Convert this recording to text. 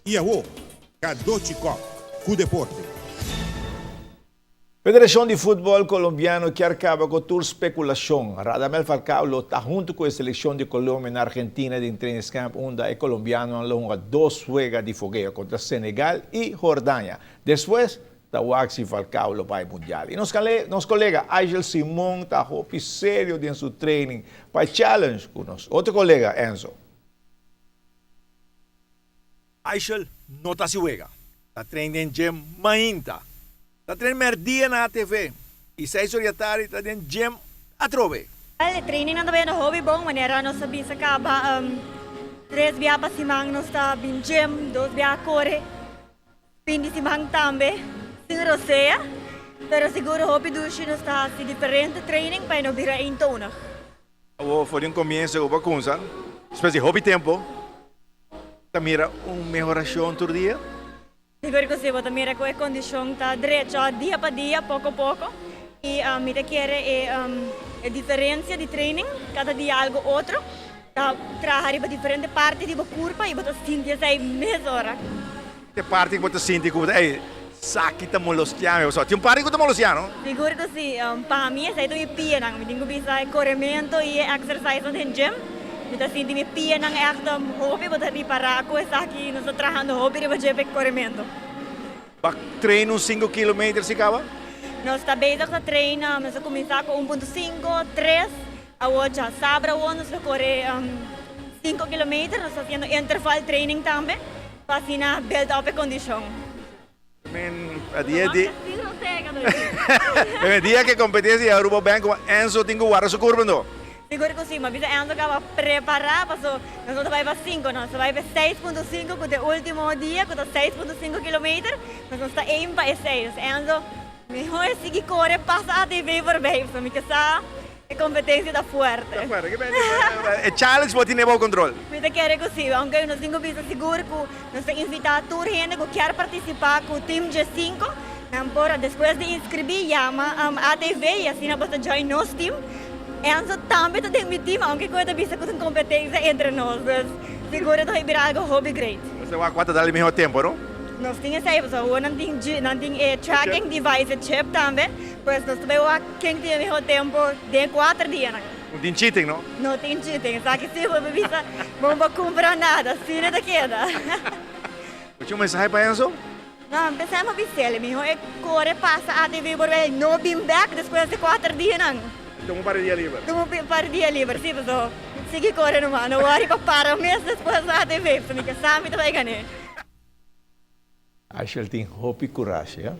Iaô, Kadochikov, com o deporte. Federação de Futebol Colombiano quer acabar com toda especulação. Radamel Falcao está junto com a seleção de Colômbia na Argentina em trainingscamp, onde é colombiano ao longo de 2 juegos de fogueo contra Senegal e Jordânia. Depois, da Waxi Falcao lo vai mundial. E nosso colega Ángel Simón está sério em seu training para challenge com nosso outro colega Enzo. Aishel no está se juega. Está treinando em gym mainta. Está treinando dia na TV. E 6 horas da tarde está em gym a trove. O training não é um hobby bom, maneira nós sabemos que acaba 3 dias para semana nós está em gym, 2 dias a correr, fim de semana também, sem roceia. Pero seguro hobby do nós está assim diferente training para não virar em tona. Foi um começo de bagunça. Espécie de hobby tempo. Mira melhoração todo dia. Seguro que sim, mas mira que a condição está direita dia para dia, pouco a pouco. E mira que é a diferença de training, cada dia algo outro. Trabalhar para diferente parte do corpo e você sentir essa melhora. Que parte que você sente que você sabe que molestiano, tem parte que molestiano? Seguro que sim, para mim é isso pia nang, hindi ko bisa corrimento e exercise no gym. Kita sinti mi pia nang echt hobby, but hari para ako sa aqui nós trabajando hobby de fazer corrimento. Para treino 5 km se acaba? Nós está bezig sa treino, nós começar com 1.5, 3, a hoje sabra nós correr 5 km, nós fazendo interval training também, para assim build up a condição. A dia que competência Aruba Bank Enzo tem que guardar sua curva não? Siguro que sim, mas bisa Enzo acaba preparar, nós vai para 5, nós vai para 6.5 com o último dia, com 6.5 km, nós está aim para 6. Enzo, melhor seguir correr, passa a TV por bem, so me casa a competência da forte. É challenge para ter bom controle. Mas quero que sim, aunque nós temos bisa seguro que nós temos invitar toda gente que quer participar com o time G5, embora depois de inscrever, chama a TV e assim nós podemos join nosso time. Enzo também tem meu time, aunque coisa bisa com competência entre nós. Seguro que vai virar algo hobby great. Você vai quanto dar o melhor tempo, não? Nós temos isso, nós temos tracking device chip também, pois nós temos quem tem o melhor tempo de 4 dias. Não tem cheating, não? Não tem cheating, só que se você bisa, não comprar nada, assim não queda. Você mensagem para Enzo? Não, pensamos que melhor é correr, passa a TV por aí, não beam back depois de 4 dias. Então, para dia livre. Então, para dia livre, sim, pessoal. Sigue correndo, mano. Não vai para o mês depois da TV, porque sabe que vai ganhar. Acho que ele tem roupa e coragem,